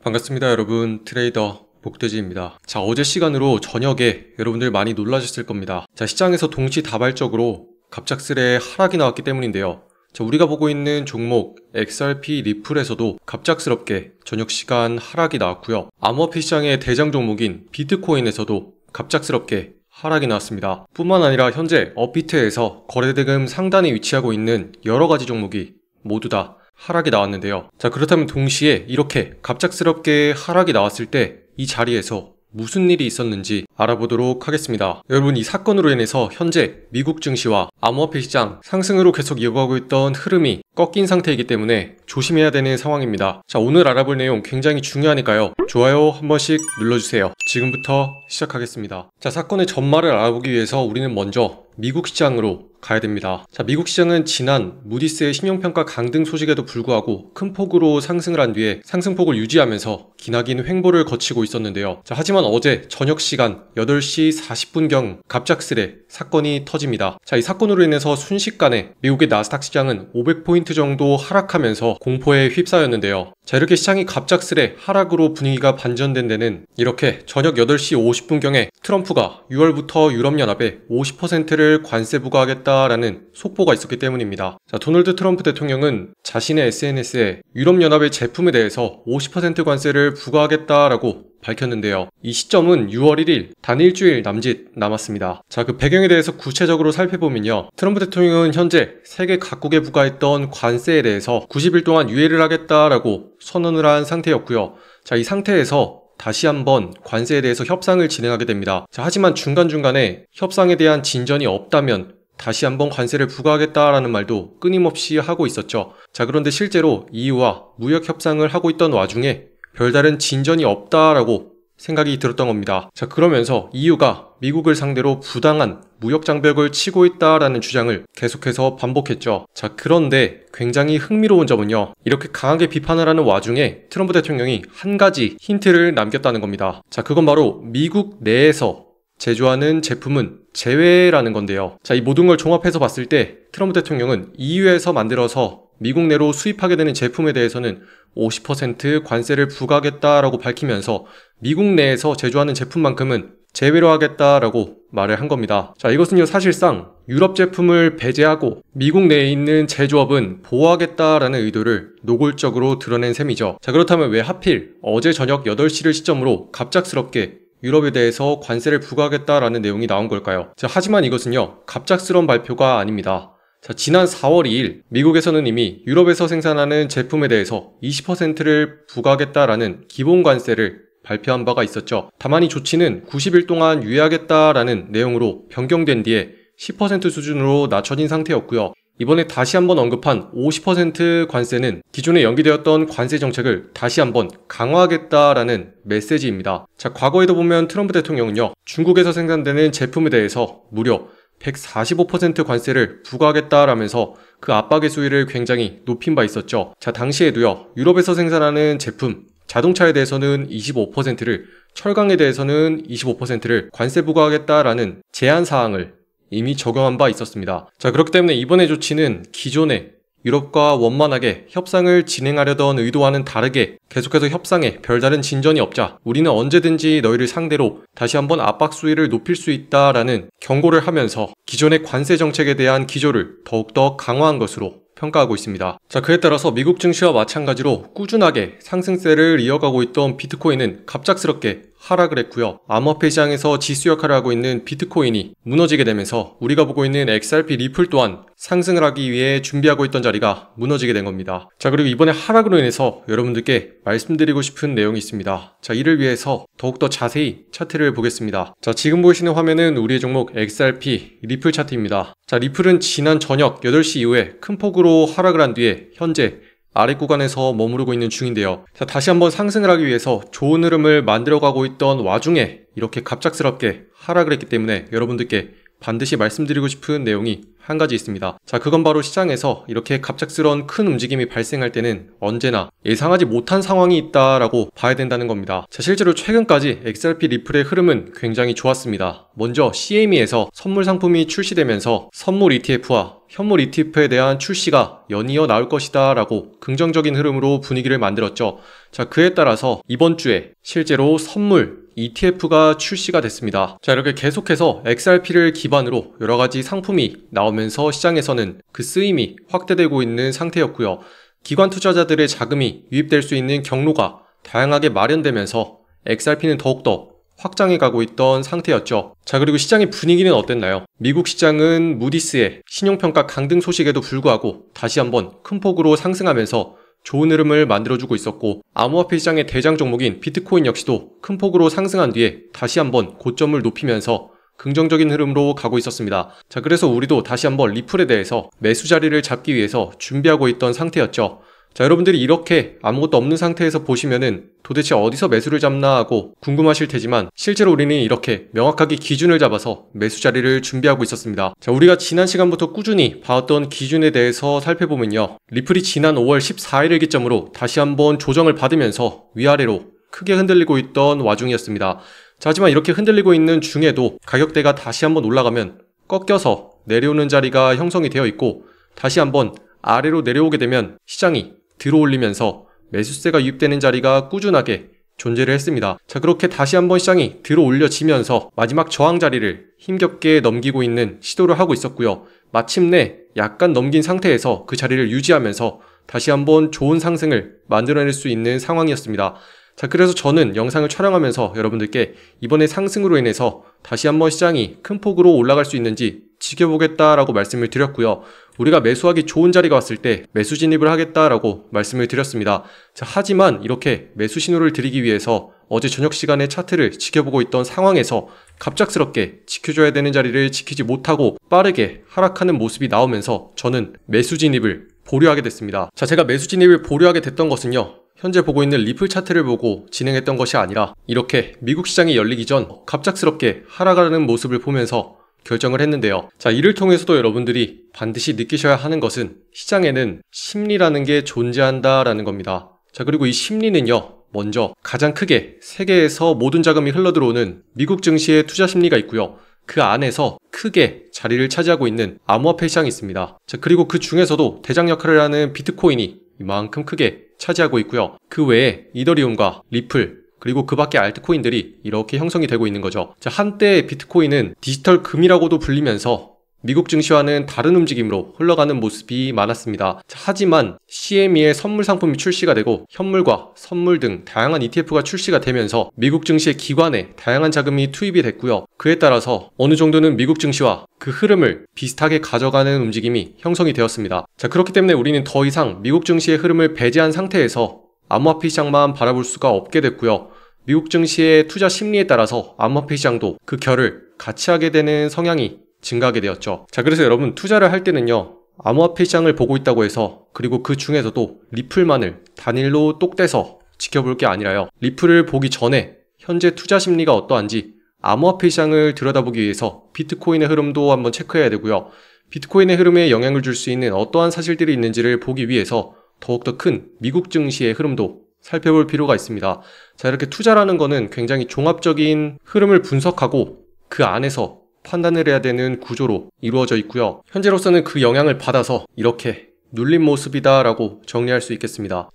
반갑습니다 여러분, 트레이더 복돼지입니다. 자, 어제 시간으로 저녁에 여러분들 많이 놀라셨을 겁니다. 자, 시장에서 동시다발적으로 갑작스레 하락이 나왔기 때문인데요. 자, 우리가 보고 있는 종목 XRP 리플에서도 갑작스럽게 저녁 시간 하락이 나왔고요. 암호화폐 시장의 대장 종목인 비트코인에서도 갑작스럽게 하락이 나왔습니다. 뿐만 아니라 현재 업비트에서 거래대금 상단에 위치하고 있는 여러가지 종목이 모두 다 하락이 나왔는데요. 자, 그렇다면 동시에 이렇게 갑작스럽게 하락이 나왔을 때 이 자리에서 무슨 일이 있었는지 알아보도록 하겠습니다. 여러분, 이 사건으로 인해서 현재 미국 증시와 암호화폐 시장 상승으로 계속 이어가고 있던 흐름이 꺾인 상태이기 때문에 조심해야 되는 상황입니다. 자, 오늘 알아볼 내용 굉장히 중요하니까요. 좋아요 한 번씩 눌러주세요. 지금부터 시작하겠습니다. 자, 사건의 전말을 알아보기 위해서 우리는 먼저 미국 시장으로 가야 됩니다. 자, 미국 시장은 지난 무디스의 신용평가 강등 소식에도 불구하고 큰 폭으로 상승을 한 뒤에 상승폭을 유지하면서 기나긴 횡보를 거치고 있었는데요. 자, 하지만 어제 저녁 시간 8시 40분경 갑작스레 사건이 터집니다. 자, 이 사건으로 인해서 순식간에 미국의 나스닥 시장은 500포인트 정도 하락하면서 공포에 휩싸였는데요. 자, 이렇게 시장이 갑작스레 하락으로 분위기가 반전된 데는 이렇게 저녁 8시 50분경에 트럼프가 6월부터 유럽연합에 50%를 관세 부과하겠다라는 속보가 있었기 때문입니다. 자, 도널드 트럼프 대통령은 자신의 SNS에 유럽연합의 제품에 대해서 50% 관세를 부과하겠다라고 밝혔는데요. 이 시점은 6월 1일, 단 일주일 남짓 남았습니다. 자, 그 배경에 대해서 구체적으로 살펴보면요. 트럼프 대통령은 현재 세계 각국에 부과했던 관세에 대해서 90일 동안 유예를 하겠다라고 선언을 한 상태였고요. 자, 이 상태에서 다시 한번 관세에 대해서 협상을 진행하게 됩니다. 자, 하지만 중간중간에 협상에 대한 진전이 없다면 다시 한번 관세를 부과하겠다라는 말도 끊임없이 하고 있었죠. 자, 그런데 실제로 EU와 무역 협상을 하고 있던 와중에 별다른 진전이 없다라고 생각이 들었던 겁니다. 자, 그러면서 EU가 미국을 상대로 부당한 무역 장벽을 치고 있다라는 주장을 계속해서 반복했죠. 자, 그런데 굉장히 흥미로운 점은요. 이렇게 강하게 비판을 하는 와중에 트럼프 대통령이 한 가지 힌트를 남겼다는 겁니다. 자, 그건 바로 미국 내에서 제조하는 제품은 제외라는 건데요. 자, 이 모든 걸 종합해서 봤을 때 트럼프 대통령은 EU에서 만들어서 미국 내로 수입하게 되는 제품에 대해서는 50% 관세를 부과하겠다라고 밝히면서 미국 내에서 제조하는 제품만큼은 제외로 하겠다라고 말을 한 겁니다. 자, 이것은요, 사실상 유럽 제품을 배제하고 미국 내에 있는 제조업은 보호하겠다라는 의도를 노골적으로 드러낸 셈이죠. 자, 그렇다면 왜 하필 어제 저녁 8시를 시점으로 갑작스럽게 유럽에 대해서 관세를 부과하겠다라는 내용이 나온 걸까요? 자, 하지만 이것은요, 갑작스러운 발표가 아닙니다. 자, 지난 4월 2일 미국에서는 이미 유럽에서 생산하는 제품에 대해서 20%를 부과하겠다라는 기본 관세를 발표한 바가 있었죠. 다만 이 조치는 90일 동안 유예하겠다라는 내용으로 변경된 뒤에 10% 수준으로 낮춰진 상태였고요. 이번에 다시 한번 언급한 50% 관세는 기존에 연기되었던 관세 정책을 다시 한번 강화하겠다라는 메시지입니다. 자, 과거에도 보면 트럼프 대통령은요, 중국에서 생산되는 제품에 대해서 무려 145% 관세를 부과하겠다라면서 그 압박의 수위를 굉장히 높인 바 있었죠. 자, 당시에도요, 유럽에서 생산하는 제품, 자동차에 대해서는 25%를, 철강에 대해서는 25%를 관세 부과하겠다라는 제한 사항을 이미 적용한 바 있었습니다. 자, 그렇기 때문에 이번의 조치는 기존에 유럽과 원만하게 협상을 진행하려던 의도와는 다르게 계속해서 협상에 별다른 진전이 없자 우리는 언제든지 너희를 상대로 다시 한번 압박 수위를 높일 수 있다라는 경고를 하면서 기존의 관세 정책에 대한 기조를 더욱더 강화한 것으로 평가하고 있습니다. 자, 그에 따라서 미국 증시와 마찬가지로 꾸준하게 상승세를 이어가고 있던 비트코인은 갑작스럽게 하락을 했고요. 암호화폐 시장에서 지수 역할을 하고 있는 비트코인이 무너지게 되면서 우리가 보고 있는 XRP 리플 또한 상승을 하기 위해 준비하고 있던 자리가 무너지게 된 겁니다. 자, 그리고 이번에 하락으로 인해서 여러분들께 말씀드리고 싶은 내용이 있습니다. 자, 이를 위해서 더욱더 자세히 차트를 보겠습니다. 자, 지금 보시는 화면은 우리의 종목 XRP 리플 차트입니다. 자, 리플은 지난 저녁 8시 이후에 큰 폭으로 하락을 한 뒤에 현재 아래 구간에서 머무르고 있는 중인데요. 자, 다시 한번 상승을 하기 위해서 좋은 흐름을 만들어가고 있던 와중에 이렇게 갑작스럽게 하락을 했기 때문에 여러분들께 반드시 말씀드리고 싶은 내용이 한 가지 있습니다. 자, 그건 바로 시장에서 이렇게 갑작스러운 큰 움직임이 발생할 때는 언제나 예상하지 못한 상황이 있다라고 봐야 된다는 겁니다. 자, 실제로 최근까지 XRP 리플의 흐름은 굉장히 좋았습니다. 먼저 CME에서 선물 상품이 출시되면서 선물 ETF와 현물 ETF에 대한 출시가 연이어 나올 것이다 라고 긍정적인 흐름으로 분위기를 만들었죠. 자, 그에 따라서 이번 주에 실제로 선물 ETF가 출시가 됐습니다. 자, 이렇게 계속해서 XRP를 기반으로 여러가지 상품이 나오면서 시장에서는 그 쓰임이 확대되고 있는 상태였고요. 기관 투자자들의 자금이 유입될 수 있는 경로가 다양하게 마련되면서 XRP는 더욱더 확장해 가고 있던 상태였죠. 자, 그리고 시장의 분위기는 어땠나요? 미국 시장은 무디스의 신용평가 강등 소식에도 불구하고 다시 한번 큰 폭으로 상승하면서 좋은 흐름을 만들어주고 있었고, 암호화폐 시장의 대장 종목인 비트코인 역시도 큰 폭으로 상승한 뒤에 다시 한번 고점을 높이면서 긍정적인 흐름으로 가고 있었습니다. 자, 그래서 우리도 다시 한번 리플에 대해서 매수 자리를 잡기 위해서 준비하고 있던 상태였죠. 자, 여러분들이 이렇게 아무것도 없는 상태에서 보시면은 도대체 어디서 매수를 잡나 하고 궁금하실 테지만 실제로 우리는 이렇게 명확하게 기준을 잡아서 매수 자리를 준비하고 있었습니다. 자, 우리가 지난 시간부터 꾸준히 봐왔던 기준에 대해서 살펴보면요. 리플이 지난 5월 14일을 기점으로 다시 한번 조정을 받으면서 위아래로 크게 흔들리고 있던 와중이었습니다. 자, 하지만 이렇게 흔들리고 있는 중에도 가격대가 다시 한번 올라가면 꺾여서 내려오는 자리가 형성이 되어 있고, 다시 한번 아래로 내려오게 되면 시장이 들어올리면서 매수세가 유입되는 자리가 꾸준하게 존재를 했습니다. 자, 그렇게 다시 한번 시장이 들어올려지면서 마지막 저항 자리를 힘겹게 넘기고 있는 시도를 하고 있었고요. 마침내 약간 넘긴 상태에서 그 자리를 유지하면서 다시 한번 좋은 상승을 만들어낼 수 있는 상황이었습니다. 자, 그래서 저는 영상을 촬영하면서 여러분들께 이번에 상승으로 인해서 다시 한번 시장이 큰 폭으로 올라갈 수 있는지 지켜보겠다라고 말씀을 드렸고요. 우리가 매수하기 좋은 자리가 왔을 때 매수 진입을 하겠다라고 말씀을 드렸습니다. 자, 하지만 이렇게 매수 신호를 드리기 위해서 어제 저녁 시간에 차트를 지켜보고 있던 상황에서 갑작스럽게 지켜줘야 되는 자리를 지키지 못하고 빠르게 하락하는 모습이 나오면서 저는 매수 진입을 보류하게 됐습니다. 자, 제가 매수 진입을 보류하게 됐던 것은요, 현재 보고 있는 리플 차트를 보고 진행했던 것이 아니라 이렇게 미국 시장이 열리기 전 갑작스럽게 하락하는 모습을 보면서 결정을 했는데요. 자, 이를 통해서도 여러분들이 반드시 느끼셔야 하는 것은 시장에는 심리라는 게 존재한다라는 겁니다. 자, 그리고 이 심리는요, 먼저 가장 크게 세계에서 모든 자금이 흘러들어오는 미국 증시의 투자 심리가 있고요. 그 안에서 크게 자리를 차지하고 있는 암호화폐 시장이 있습니다. 자, 그리고 그 중에서도 대장 역할을 하는 비트코인이 이만큼 크게 차지하고 있고요. 그 외에 이더리움과 리플, 그리고 그 밖에 알트코인들이 이렇게 형성이 되고 있는 거죠. 자, 한때 비트코인은 디지털 금이라고도 불리면서 미국 증시와는 다른 움직임으로 흘러가는 모습이 많았습니다. 자, 하지만 CME의 선물 상품이 출시가 되고 현물과 선물 등 다양한 ETF가 출시가 되면서 미국 증시의 기관에 다양한 자금이 투입이 됐고요. 그에 따라서 어느 정도는 미국 증시와 그 흐름을 비슷하게 가져가는 움직임이 형성이 되었습니다. 자, 그렇기 때문에 우리는 더 이상 미국 증시의 흐름을 배제한 상태에서 암호화폐 시장만 바라볼 수가 없게 됐고요. 미국 증시의 투자 심리에 따라서 암호화폐 시장도 그 결을 같이 하게 되는 성향이 증가하게 되었죠. 자, 그래서 여러분 투자를 할 때는요, 암호화폐 시장을 보고 있다고 해서, 그리고 그 중에서도 리플만을 단일로 똑 떼서 지켜볼 게 아니라요, 리플을 보기 전에 현재 투자 심리가 어떠한지 암호화폐 시장을 들여다보기 위해서 비트코인의 흐름도 한번 체크해야 되고요. 비트코인의 흐름에 영향을 줄 수 있는 어떠한 사실들이 있는지를 보기 위해서 더욱더 큰 미국 증시의 흐름도 살펴볼 필요가 있습니다. 자, 이렇게 투자라는 거는 굉장히 종합적인 흐름을 분석하고 그 안에서 판단을 해야 되는 구조로 이루어져 있고요. 현재로서는 그 영향을 받아서 이렇게 눌린 모습이다라고 정리할 수 있겠습니다.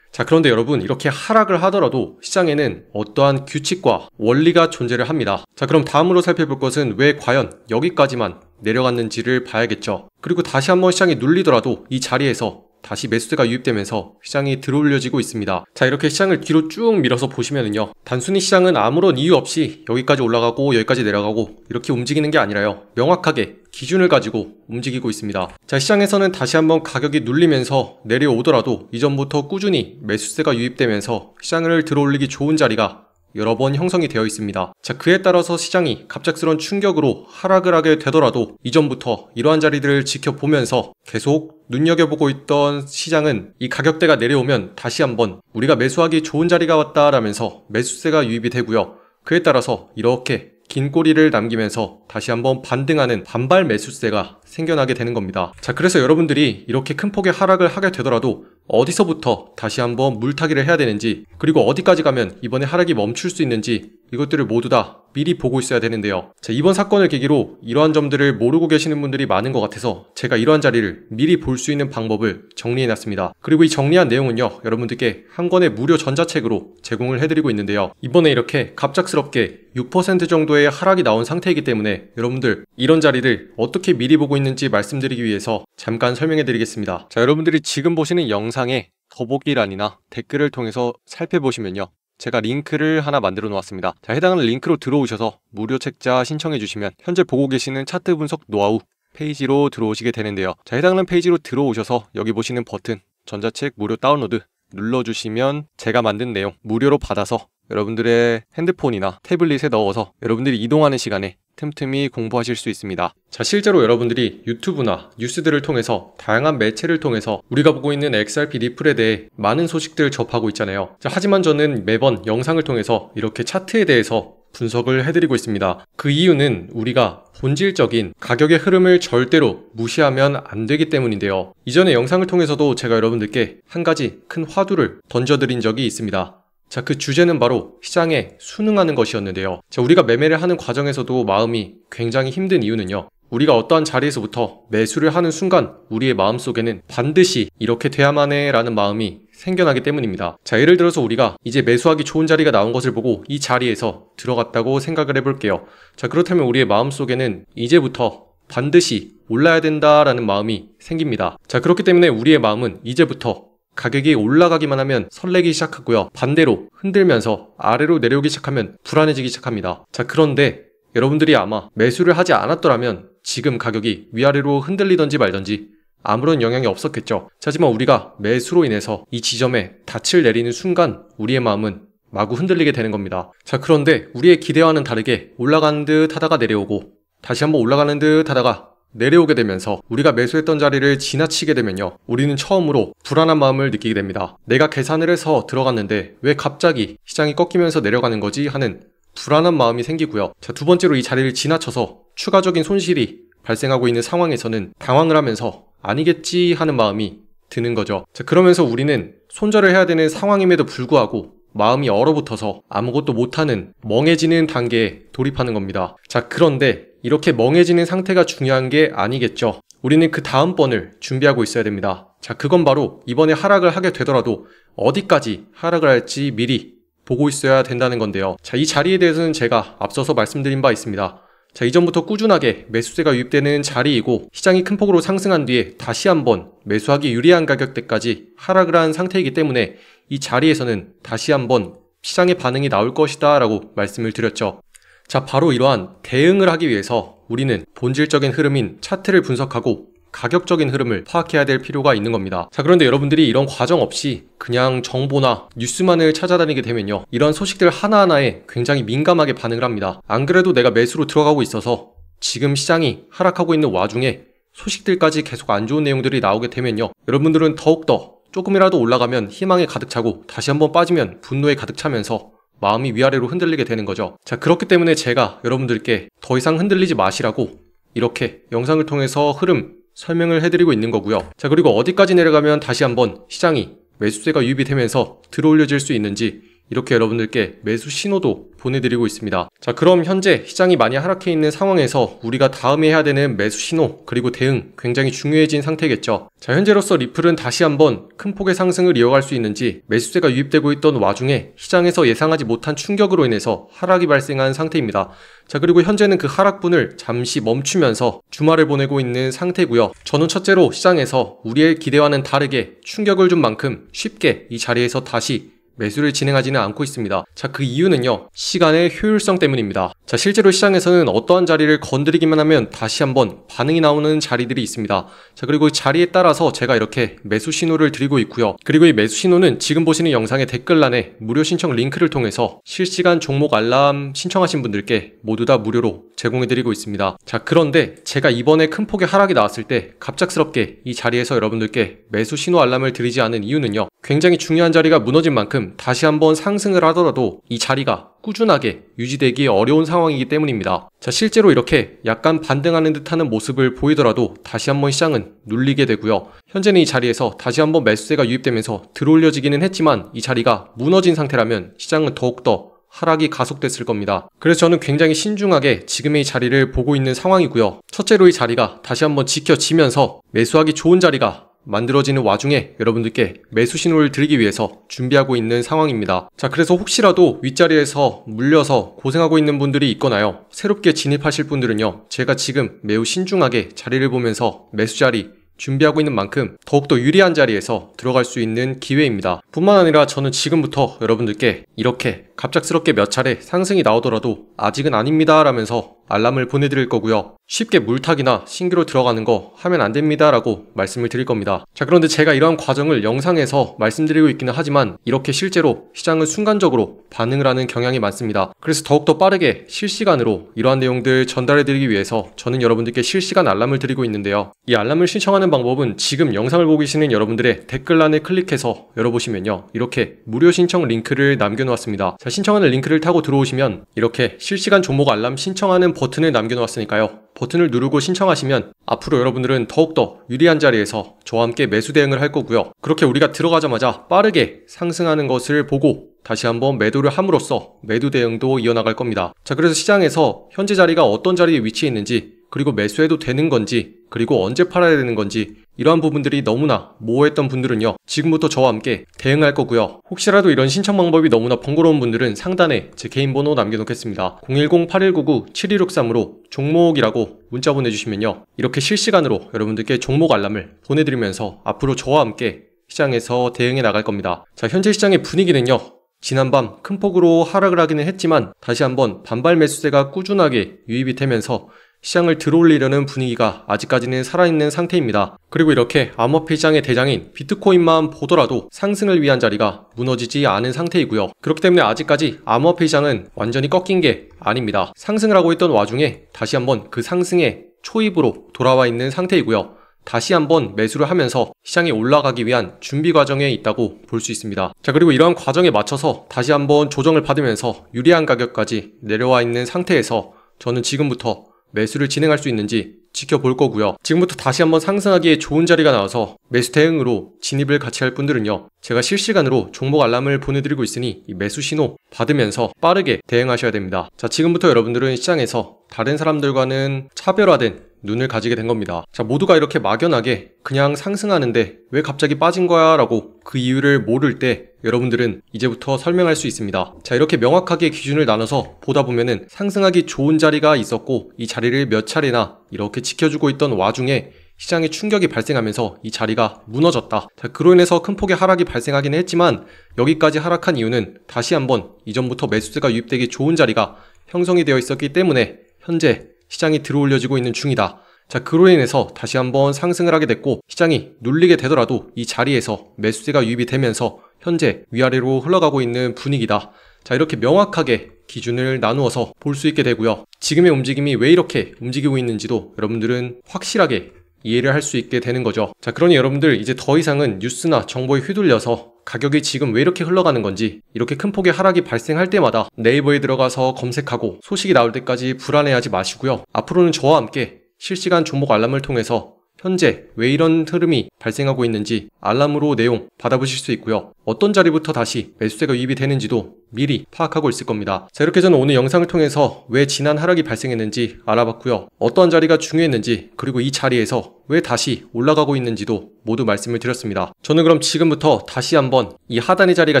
자, 그런데 여러분, 이렇게 하락을 하더라도 시장에는 어떠한 규칙과 원리가 존재를 합니다. 자, 그럼 다음으로 살펴볼 것은 왜 과연 여기까지만 내려갔는지를 봐야겠죠. 그리고 다시 한번 시장이 눌리더라도 이 자리에서 다시 매수세가 유입되면서 시장이 들어올려지고 있습니다. 자, 이렇게 시장을 뒤로 쭉 밀어서 보시면은요, 단순히 시장은 아무런 이유 없이 여기까지 올라가고 여기까지 내려가고 이렇게 움직이는 게 아니라요, 명확하게 기준을 가지고 움직이고 있습니다. 자, 시장에서는 다시 한번 가격이 눌리면서 내려오더라도 이전부터 꾸준히 매수세가 유입되면서 시장을 들어올리기 좋은 자리가 여러 번 형성이 되어 있습니다. 자, 그에 따라서 시장이 갑작스러운 충격으로 하락을 하게 되더라도 이전부터 이러한 자리들을 지켜보면서 계속 눈여겨보고 있던 시장은 이 가격대가 내려오면 다시 한번 우리가 매수하기 좋은 자리가 왔다라면서 매수세가 유입이 되고요. 그에 따라서 이렇게 긴 꼬리를 남기면서 다시 한번 반등하는 반발 매수세가 생겨나게 되는 겁니다. 자, 그래서 여러분들이 이렇게 큰 폭의 하락을 하게 되더라도 어디서부터 다시 한번 물타기를 해야 되는지, 그리고 어디까지 가면 이번에 하락이 멈출 수 있는지 이것들을 모두 다 미리 보고 있어야 되는데요. 자, 이번 사건을 계기로 이러한 점들을 모르고 계시는 분들이 많은 것 같아서 제가 이러한 자리를 미리 볼 수 있는 방법을 정리해놨습니다. 그리고 이 정리한 내용은요, 여러분들께 한 권의 무료 전자책으로 제공을 해드리고 있는데요. 이번에 이렇게 갑작스럽게 6% 정도의 하락이 나온 상태이기 때문에 여러분들 이런 자리를 어떻게 미리 보고 있는지 말씀드리기 위해서 잠깐 설명해 드리겠습니다. 자, 여러분들이 지금 보시는 영상의 더보기란이나 댓글을 통해서 살펴보시면요, 제가 링크를 하나 만들어 놓았습니다. 자, 해당하는 링크로 들어오셔서 무료 책자 신청해 주시면 현재 보고 계시는 차트 분석 노하우 페이지로 들어오시게 되는데요. 자, 해당하는 페이지로 들어오셔서 여기 보시는 버튼 전자책 무료 다운로드 눌러주시면 제가 만든 내용 무료로 받아서 여러분들의 핸드폰이나 태블릿에 넣어서 여러분들이 이동하는 시간에 틈틈이 공부하실 수 있습니다. 자, 실제로 여러분들이 유튜브나 뉴스들을 통해서 다양한 매체를 통해서 우리가 보고 있는 XRP 리플에 대해 많은 소식들을 접하고 있잖아요. 자, 하지만 저는 매번 영상을 통해서 이렇게 차트에 대해서 분석을 해드리고 있습니다. 그 이유는 우리가 본질적인 가격의 흐름을 절대로 무시하면 안 되기 때문인데요. 이전에 영상을 통해서도 제가 여러분들께 한 가지 큰 화두를 던져드린 적이 있습니다. 자, 그 주제는 바로 시장에 순응하는 것이었는데요. 자, 우리가 매매를 하는 과정에서도 마음이 굉장히 힘든 이유는요, 우리가 어떠한 자리에서부터 매수를 하는 순간 우리의 마음속에는 반드시 이렇게 돼야만 해 라는 마음이 생겨나기 때문입니다. 자, 예를 들어서 우리가 이제 매수하기 좋은 자리가 나온 것을 보고 이 자리에서 들어갔다고 생각을 해볼게요. 자, 그렇다면 우리의 마음속에는 이제부터 반드시 올라야 된다라는 마음이 생깁니다. 자, 그렇기 때문에 우리의 마음은 이제부터 가격이 올라가기만 하면 설레기 시작하고요, 반대로 흔들면서 아래로 내려오기 시작하면 불안해지기 시작합니다. 자, 그런데 여러분들이 아마 매수를 하지 않았더라면 지금 가격이 위아래로 흔들리던지 말던지 아무런 영향이 없었겠죠. 하지만 우리가 매수로 인해서 이 지점에 닻을 내리는 순간 우리의 마음은 마구 흔들리게 되는 겁니다. 자, 그런데 우리의 기대와는 다르게 올라가는 듯 하다가 내려오고 다시 한번 올라가는 듯 하다가 내려오게 되면서 우리가 매수했던 자리를 지나치게 되면요, 우리는 처음으로 불안한 마음을 느끼게 됩니다. 내가 계산을 해서 들어갔는데 왜 갑자기 시장이 꺾이면서 내려가는 거지 하는 불안한 마음이 생기고요. 자, 두 번째로 이 자리를 지나쳐서 추가적인 손실이 발생하고 있는 상황에서는 당황을 하면서 아니겠지 하는 마음이 드는 거죠. 자, 그러면서 우리는 손절을 해야 되는 상황임에도 불구하고 마음이 얼어붙어서 아무것도 못하는 멍해지는 단계에 돌입하는 겁니다. 자, 그런데 이렇게 멍해지는 상태가 중요한 게 아니겠죠. 우리는 그 다음번을 준비하고 있어야 됩니다. 자, 그건 바로 이번에 하락을 하게 되더라도 어디까지 하락을 할지 미리 보고 있어야 된다는 건데요. 자, 이 자리에 대해서는 제가 앞서서 말씀드린 바 있습니다. 자, 이전부터 꾸준하게 매수세가 유입되는 자리이고 시장이 큰 폭으로 상승한 뒤에 다시 한번 매수하기 유리한 가격대까지 하락을 한 상태이기 때문에 이 자리에서는 다시 한번 시장의 반응이 나올 것이다 라고 말씀을 드렸죠. 자, 바로 이러한 대응을 하기 위해서 우리는 본질적인 흐름인 차트를 분석하고 가격적인 흐름을 파악해야 될 필요가 있는 겁니다. 자, 그런데 여러분들이 이런 과정 없이 그냥 정보나 뉴스만을 찾아다니게 되면요, 이런 소식들 하나하나에 굉장히 민감하게 반응을 합니다. 안 그래도 내가 매수로 들어가고 있어서 지금 시장이 하락하고 있는 와중에 소식들까지 계속 안 좋은 내용들이 나오게 되면요, 여러분들은 더욱더 조금이라도 올라가면 희망에 가득 차고 다시 한번 빠지면 분노에 가득 차면서 마음이 위아래로 흔들리게 되는 거죠. 자, 그렇기 때문에 제가 여러분들께 더 이상 흔들리지 마시라고 이렇게 영상을 통해서 흐름 설명을 해드리고 있는 거고요. 자, 그리고 어디까지 내려가면 다시 한번 시장이 매수세가 유입이 되면서 들어올려질 수 있는지 이렇게 여러분들께 매수 신호도 보내드리고 있습니다. 자, 그럼 현재 시장이 많이 하락해 있는 상황에서 우리가 다음에 해야 되는 매수 신호 그리고 대응 굉장히 중요해진 상태겠죠. 자, 현재로서 리플은 다시 한번 큰 폭의 상승을 이어갈 수 있는지, 매수세가 유입되고 있던 와중에 시장에서 예상하지 못한 충격으로 인해서 하락이 발생한 상태입니다. 자, 그리고 현재는 그 하락분을 잠시 멈추면서 주말을 보내고 있는 상태고요. 저는 첫째로 시장에서 우리의 기대와는 다르게 충격을 준 만큼 쉽게 이 자리에서 다시 매수를 진행하지는 않고 있습니다. 자, 그 이유는요, 시간의 효율성 때문입니다. 자, 실제로 시장에서는 어떠한 자리를 건드리기만 하면 다시 한번 반응이 나오는 자리들이 있습니다. 자, 그리고 이 자리에 따라서 제가 이렇게 매수 신호를 드리고 있고요. 그리고 이 매수 신호는 지금 보시는 영상의 댓글란에 무료 신청 링크를 통해서 실시간 종목 알람 신청하신 분들께 모두 다 무료로 제공해드리고 있습니다. 자, 그런데 제가 이번에 큰 폭의 하락이 나왔을 때 갑작스럽게 이 자리에서 여러분들께 매수 신호 알람을 드리지 않은 이유는요, 굉장히 중요한 자리가 무너진 만큼 다시 한번 상승을 하더라도 이 자리가 꾸준하게 유지되기 어려운 상황이기 때문입니다. 자, 실제로 이렇게 약간 반등하는 듯하는 모습을 보이더라도 다시 한번 시장은 눌리게 되고요. 현재는 이 자리에서 다시 한번 매수세가 유입되면서 들어올려지기는 했지만 이 자리가 무너진 상태라면 시장은 더욱더 하락이 가속됐을 겁니다. 그래서 저는 굉장히 신중하게 지금의 이 자리를 보고 있는 상황이고요. 첫째로 이 자리가 다시 한번 지켜지면서 매수하기 좋은 자리가 만들어지는 와중에 여러분들께 매수 신호를 드리기 위해서 준비하고 있는 상황입니다. 자, 그래서 혹시라도 윗자리에서 물려서 고생하고 있는 분들이 있거나요, 새롭게 진입하실 분들은요, 제가 지금 매우 신중하게 자리를 보면서 매수 자리 준비하고 있는 만큼 더욱더 유리한 자리에서 들어갈 수 있는 기회입니다. 뿐만 아니라 저는 지금부터 여러분들께 이렇게 갑작스럽게 몇 차례 상승이 나오더라도 아직은 아닙니다 라면서 알람을 보내드릴 거고요. 쉽게 물타기나 신규로 들어가는 거 하면 안 됩니다 라고 말씀을 드릴 겁니다. 자, 그런데 제가 이러한 과정을 영상에서 말씀드리고 있기는 하지만 이렇게 실제로 시장은 순간적으로 반응을 하는 경향이 많습니다. 그래서 더욱더 빠르게 실시간으로 이러한 내용들 전달해드리기 위해서 저는 여러분들께 실시간 알람을 드리고 있는데요. 이 알람을 신청하는 방법은 지금 영상을 보고 계시는 여러분들의 댓글란을 클릭해서 열어보시면요, 이렇게 무료 신청 링크를 남겨놓았습니다. 자, 신청하는 링크를 타고 들어오시면 이렇게 실시간 종목 알람 신청하는 버튼을 남겨놓았으니까요, 버튼을 누르고 신청하시면 앞으로 여러분들은 더욱더 유리한 자리에서 저와 함께 매수 대응을 할 거고요. 그렇게 우리가 들어가자마자 빠르게 상승하는 것을 보고 다시 한번 매도를 함으로써 매도 대응도 이어나갈 겁니다. 자, 그래서 시장에서 현재 자리가 어떤 자리에 위치해 있는지, 그리고 매수해도 되는 건지, 그리고 언제 팔아야 되는 건지, 이러한 부분들이 너무나 모호했던 분들은요, 지금부터 저와 함께 대응할 거고요. 혹시라도 이런 신청 방법이 너무나 번거로운 분들은 상단에 제 개인 번호 남겨놓겠습니다. 010-8199-7263으로 종목이라고 문자 보내주시면요, 이렇게 실시간으로 여러분들께 종목 알람을 보내드리면서 앞으로 저와 함께 시장에서 대응해 나갈 겁니다. 자, 현재 시장의 분위기는요, 지난밤 큰 폭으로 하락을 하기는 했지만 다시 한번 반발 매수세가 꾸준하게 유입이 되면서 시장을 들어올리려는 분위기가 아직까지는 살아있는 상태입니다. 그리고 이렇게 암호화폐 시장의 대장인 비트코인만 보더라도 상승을 위한 자리가 무너지지 않은 상태이고요. 그렇기 때문에 아직까지 암호화폐 시장은 완전히 꺾인 게 아닙니다. 상승을 하고 있던 와중에 다시 한번 그 상승의 초입으로 돌아와 있는 상태이고요. 다시 한번 매수를 하면서 시장이 올라가기 위한 준비 과정에 있다고 볼 수 있습니다. 자, 그리고 이러한 과정에 맞춰서 다시 한번 조정을 받으면서 유리한 가격까지 내려와 있는 상태에서 저는 지금부터 매수를 진행할 수 있는지 지켜볼 거고요. 지금부터 다시 한번 상승하기에 좋은 자리가 나와서 매수 대응으로 진입을 같이 할 분들은요, 제가 실시간으로 종목 알람을 보내드리고 있으니 이 매수 신호 받으면서 빠르게 대응하셔야 됩니다. 자, 지금부터 여러분들은 시장에서 다른 사람들과는 차별화된 눈을 가지게 된 겁니다. 자, 모두가 이렇게 막연하게 그냥 상승하는데 왜 갑자기 빠진 거야 라고 그 이유를 모를 때 여러분들은 이제부터 설명할 수 있습니다. 자, 이렇게 명확하게 기준을 나눠서 보다 보면은 상승하기 좋은 자리가 있었고 이 자리를 몇 차례나 이렇게 지켜주고 있던 와중에 시장에 충격이 발생하면서 이 자리가 무너졌다. 자, 그로 인해서 큰 폭의 하락이 발생하기는 했지만 여기까지 하락한 이유는 다시 한번 이전부터 매수세가 유입되기 좋은 자리가 형성이 되어 있었기 때문에 현재 시장이 들어올려지고 있는 중이다. 자, 그로 인해서 다시 한번 상승을 하게 됐고 시장이 눌리게 되더라도 이 자리에서 매수세가 유입이 되면서 현재 위아래로 흘러가고 있는 분위기다. 자, 이렇게 명확하게 기준을 나누어서 볼 수 있게 되고요. 지금의 움직임이 왜 이렇게 움직이고 있는지도 여러분들은 확실하게 이해를 할 수 있게 되는 거죠. 자, 그러니 여러분들 이제 더 이상은 뉴스나 정보에 휘둘려서 가격이 지금 왜 이렇게 흘러가는 건지, 이렇게 큰 폭의 하락이 발생할 때마다 네이버에 들어가서 검색하고 소식이 나올 때까지 불안해하지 마시고요. 앞으로는 저와 함께 실시간 종목 알람을 통해서 현재 왜 이런 흐름이 발생하고 있는지 알람으로 내용 받아보실 수 있고요. 어떤 자리부터 다시 매수세가 유입이 되는지도 미리 파악하고 있을 겁니다. 자, 이렇게 저는 오늘 영상을 통해서 왜 지난 하락이 발생했는지 알아봤고요. 어떠한 자리가 중요했는지, 그리고 이 자리에서 왜 다시 올라가고 있는지도 모두 말씀을 드렸습니다. 저는 그럼 지금부터 다시 한번 이 하단의 자리가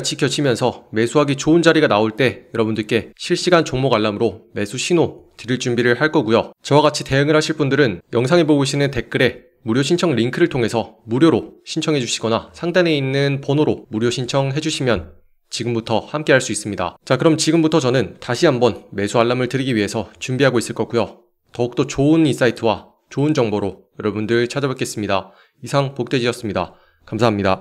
지켜지면서 매수하기 좋은 자리가 나올 때 여러분들께 실시간 종목 알람으로 매수 신호 드릴 준비를 할 거고요. 저와 같이 대응을 하실 분들은 영상에 보고 계시는 댓글에 무료 신청 링크를 통해서 무료로 신청해 주시거나 상단에 있는 번호로 무료 신청해 주시면 지금부터 함께 할 수 있습니다. 자, 그럼 지금부터 저는 다시 한번 매수 알람을 드리기 위해서 준비하고 있을 거고요. 더욱더 좋은 인사이트와 좋은 정보로 여러분들 찾아뵙겠습니다. 이상 복돼지였습니다. 감사합니다.